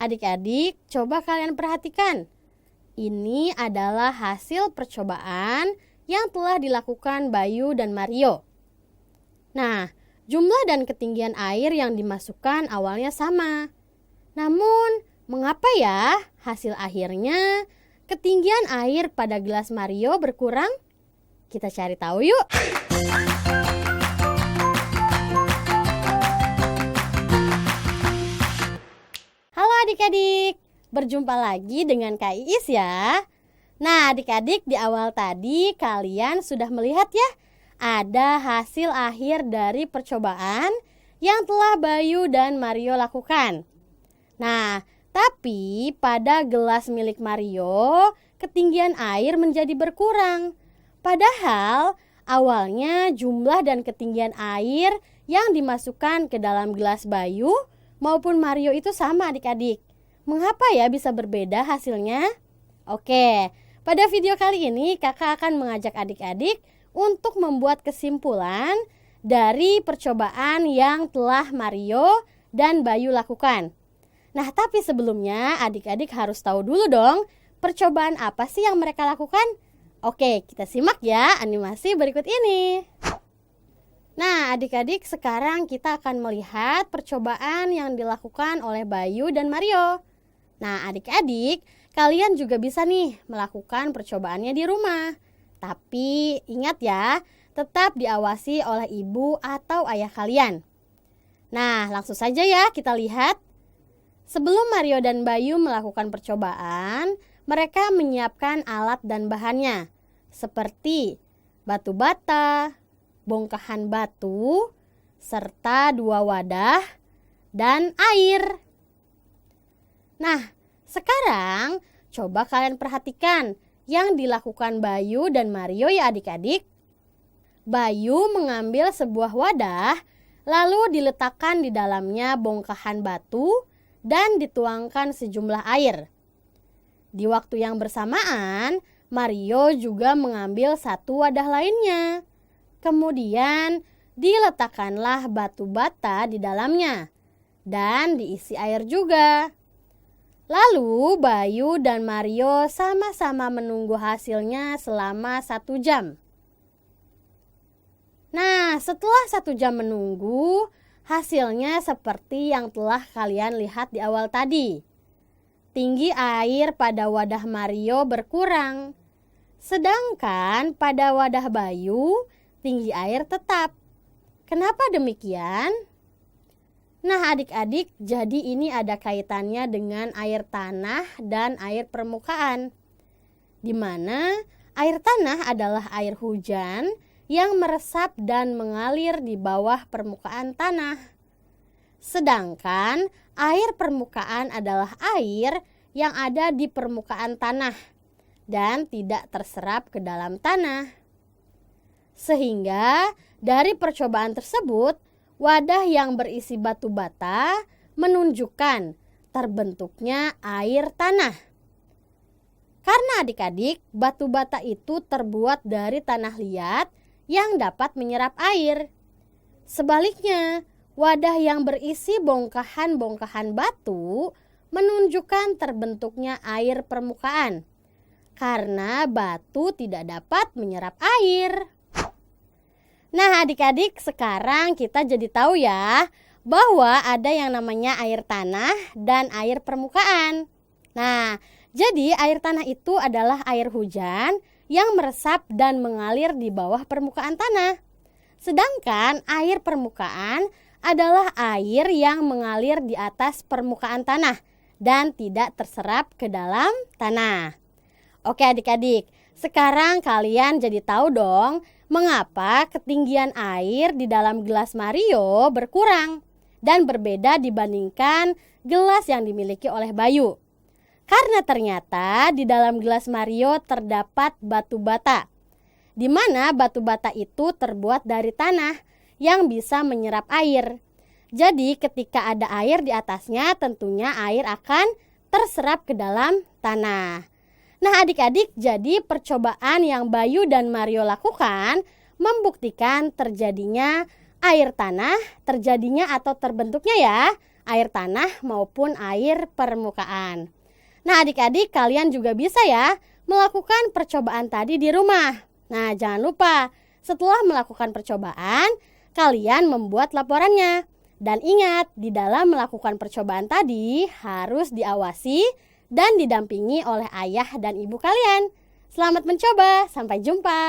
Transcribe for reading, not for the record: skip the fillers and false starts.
Adik-adik, coba kalian perhatikan. Ini adalah hasil percobaan yang telah dilakukan Bayu dan Mario. Nah, jumlah dan ketinggian air yang dimasukkan awalnya sama. Namun, mengapa ya hasil akhirnya ketinggian air pada gelas Mario berkurang? Kita cari tahu yuk. Halo adik-adik, berjumpa lagi dengan Kak Iis ya. Nah adik-adik, di awal tadi kalian sudah melihat ya, ada hasil akhir dari percobaan yang telah Bayu dan Mario lakukan. Nah, tapi pada gelas milik Mario, ketinggian air menjadi berkurang. Padahal awalnya jumlah dan ketinggian air yang dimasukkan ke dalam gelas Bayu maupun Mario itu sama adik-adik. Mengapa ya bisa berbeda hasilnya? Oke, pada video kali ini kakak akan mengajak adik-adik untuk membuat kesimpulan dari percobaan yang telah Mario dan Bayu lakukan. Nah, tapi sebelumnya adik-adik harus tahu dulu dong, percobaan apa sih yang mereka lakukan? Oke, kita simak ya animasi berikut ini. Nah, adik-adik, sekarang kita akan melihat percobaan yang dilakukan oleh Bayu dan Mario. Nah, adik-adik, kalian juga bisa nih melakukan percobaannya di rumah. Tapi ingat ya, tetap diawasi oleh ibu atau ayah kalian. Nah, langsung saja ya kita lihat. Sebelum Mario dan Bayu melakukan percobaan, mereka menyiapkan alat dan bahannya, seperti batu bata, bongkahan batu, serta 2 wadah dan air. Nah, sekarang coba kalian perhatikan yang dilakukan Bayu dan Mario ya adik-adik. Bayu mengambil sebuah wadah, lalu diletakkan di dalamnya bongkahan batu dan dituangkan sejumlah air. Di waktu yang bersamaan, Mario juga mengambil satu wadah lainnya. Kemudian diletakkanlah batu bata di dalamnya dan diisi air juga. Lalu Bayu dan Mario sama-sama menunggu hasilnya selama 1 jam. Nah, setelah 1 jam menunggu, hasilnya seperti yang telah kalian lihat di awal tadi. Tinggi air pada wadah Mario berkurang, sedangkan pada wadah Bayu tinggi air tetap. Kenapa demikian? Nah adik-adik, jadi ini ada kaitannya dengan air tanah dan air permukaan, di mana air tanah adalah air hujan yang meresap dan mengalir di bawah permukaan tanah. Sedangkan air permukaan adalah air yang ada di permukaan tanah dan tidak terserap ke dalam tanah. Sehingga dari percobaan tersebut, wadah yang berisi batu bata menunjukkan terbentuknya air tanah. Karena adik-adik, batu bata itu terbuat dari tanah liat yang dapat menyerap air. Sebaliknya, wadah yang berisi bongkahan-bongkahan batu menunjukkan terbentuknya air permukaan. Karena batu tidak dapat menyerap air. Nah adik-adik, sekarang kita jadi tahu ya bahwa ada yang namanya air tanah dan air permukaan. Nah, jadi air tanah itu adalah air hujan yang meresap dan mengalir di bawah permukaan tanah. Sedangkan air permukaan adalah air yang mengalir di atas permukaan tanah dan tidak terserap ke dalam tanah. Oke adik-adik, sekarang kalian jadi tahu dong mengapa ketinggian air di dalam gelas Mario berkurang dan berbeda dibandingkan gelas yang dimiliki oleh Bayu. Karena ternyata di dalam gelas Mario terdapat batu bata, di mana batu bata itu terbuat dari tanah yang bisa menyerap air. Jadi ketika ada air di atasnya, tentunya air akan terserap ke dalam tanah. Nah adik-adik, jadi percobaan yang Bayu dan Mario lakukan membuktikan terjadinya air tanah, terjadinya atau terbentuknya ya air tanah maupun air permukaan. Nah, adik-adik kalian juga bisa ya melakukan percobaan tadi di rumah. Nah, jangan lupa setelah melakukan percobaan, kalian membuat laporannya. Dan ingat, di dalam melakukan percobaan tadi harus diawasi dan didampingi oleh ayah dan ibu kalian. Selamat mencoba, sampai jumpa.